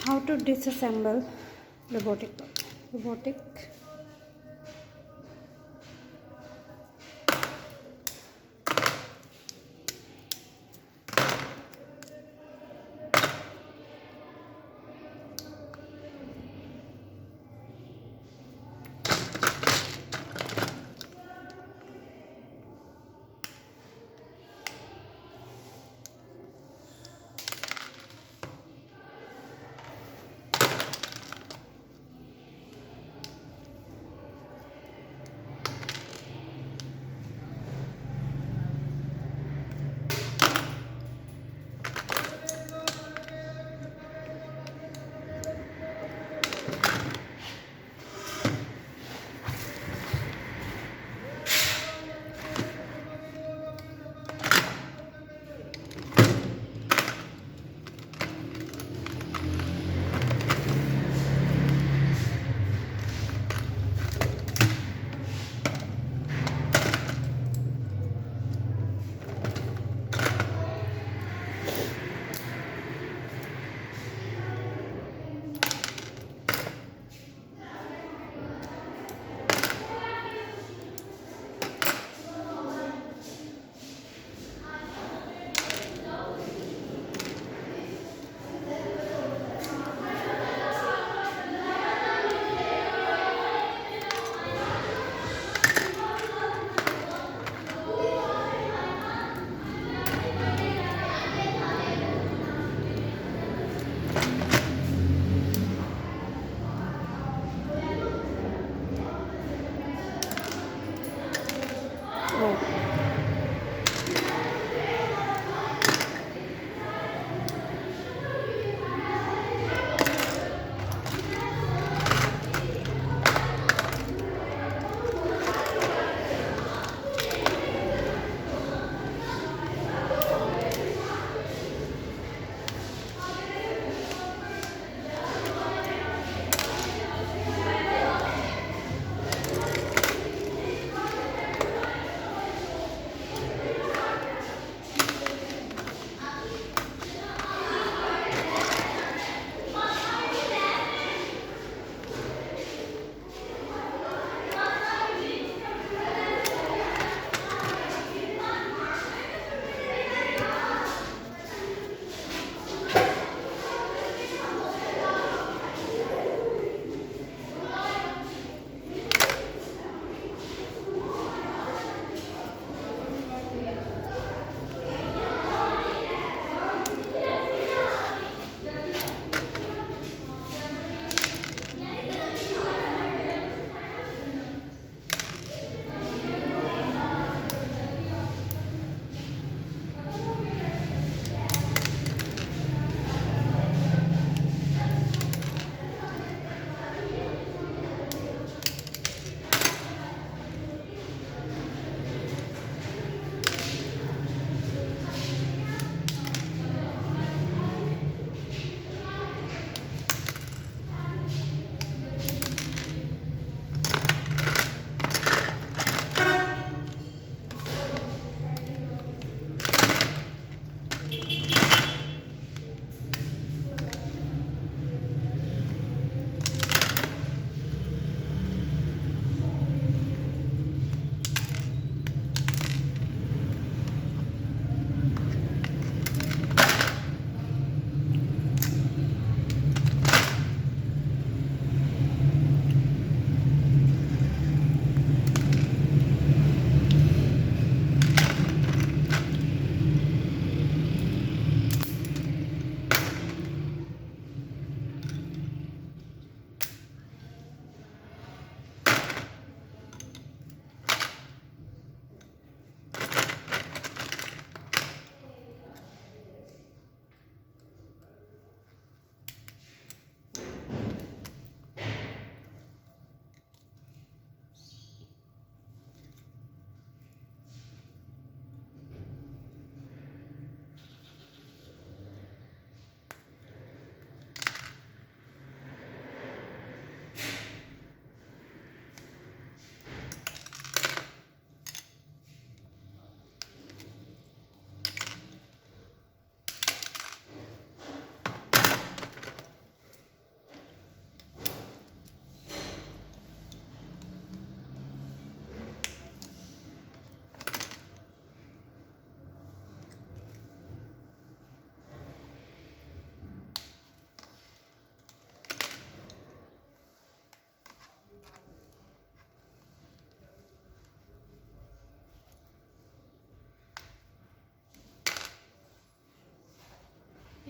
How to disassemble robotic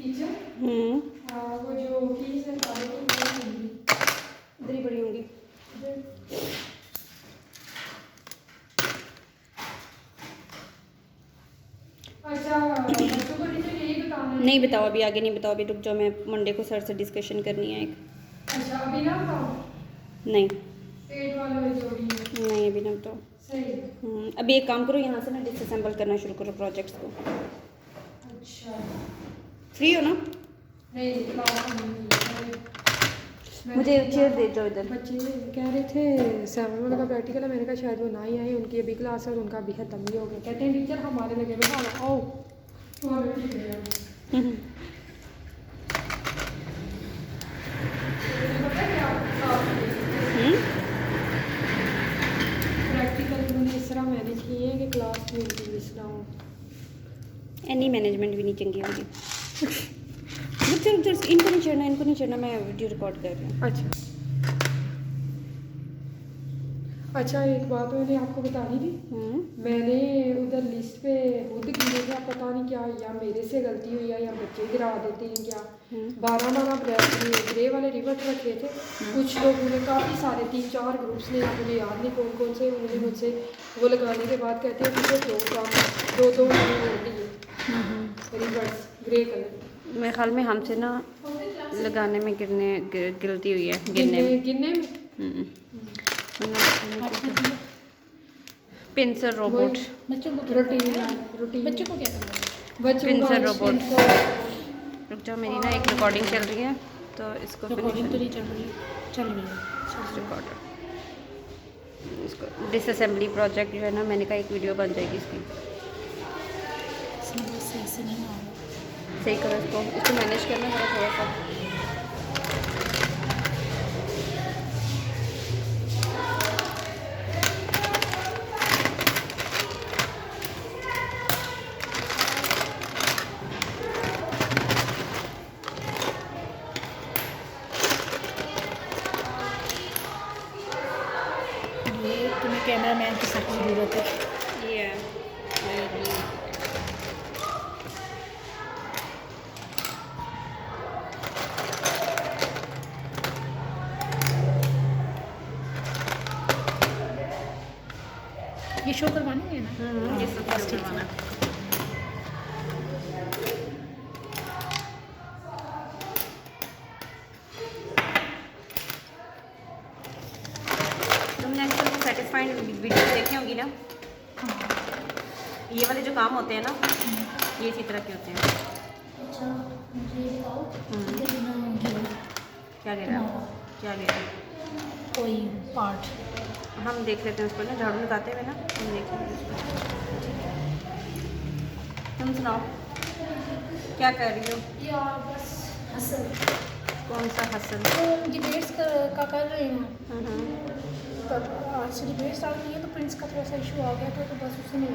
वो जो fees है इधर ही पड़ी होंगी। अच्छा बच्चों को टीचर यही बताना नहीं बताओ, अभी आगे नहीं बताओ, अभी रुक जाओ, मैं मंडे को सर से डिस्कशन करनी है एक। अच्छा अभी ना बताओ। नहीं पेट वाला जोड़ी है। नहीं अभी ना बताओ। सही। अभी एक काम करो, यहाँ से ना डिसअसेंबल करना शुरू करो प्रोजेक्ट्स को। अच्छा फ्री हो ना? नहीं क्लास नहीं। मुझे चेयर दे जाओ इधर। बच्चे कह रहे थे 7 वाला का प्रैक्टिकल है, मैंने कहा शायद वो ना ही आए, उनकी अभी क्लास है और उनका अभी खत्म ही हो गया। कहते हैं टीचर हमारे लगे बैठा आओ प्रैक्टिकल उन्होंने इस तरह मैनेज किए हैं कि क्लास में उनकी मिस ना हो। एनी मैनेजमेंट भी नहीं चंगी होगी। चल इनको नहीं चढ़ना, इनको नहीं चढ़ना, मैं वीडियो रिकॉर्ड कर रही हूँ। अच्छा एक बात मैंने आपको बतानी थी। मैंने उधर लिस्ट पे खुद गिरे थे, पता नहीं क्या या मेरे से गलती हुई है या बच्चे गिरा देते हैं क्या। 12 वाला ग्रे वाले रिवर्ट रखे थे। कुछ लोगों ने काफ़ी सारे 3-4 ग्रुप्स ने, मुझे याद नहीं कौन कौन से, उन्होंने मुझसे वो लगाने के बाद कहते हैं मुझे 2 रिवर्ट्स ग्रे कलर। मेरे ख्याल में हमसे ना लगाने में गिरती हुई है, गिनने पिंसर रोबोट। बच्चों को रूटीन बच्चों को क्या करना है? Pincer robot. रुक जाओ, मेरी ना एक रिकॉर्डिंग चल रही है तो इसको रिकॉर्डिंग तो नहीं चल रही है। रिकॉर्डर इसको डिसअसेंबली प्रोजेक्ट जो है ना, मैंने कहा एक वीडियो बन जाएगी इसकी। सही से नहीं आ सही करो इसको मैनेज करना है थोड़ा सा। ये तुम्हें कैमरामैन की सख्त ज़रूरत है। ये ये शो करवानी है ना? ये सब बस ठीक करवाना। है। तुमने एक्चुअली सेटिस्फाइड वीडियो देखी होंगी ना? ये वाले जो काम होते हैं ना, ये इसी तरह के होते हैं। अच्छा मुझे बताओ क्या कह रहा है? क्या कह रहा है? कोई पार्ट हम देख लेते हैं उसको ना, झाड़ू लगाते हुए ना हम देख लेते हैं उसको। तुम सुनाओ क्या कर रही हो? यार बस हसल कौन सा हसल? तो डिबेट्स का कर रहे हैं। तब आज से डिबेट स्टार्ट की है तो प्रिंस का थोड़ा सा इशू आ गया था, तो बस उसी में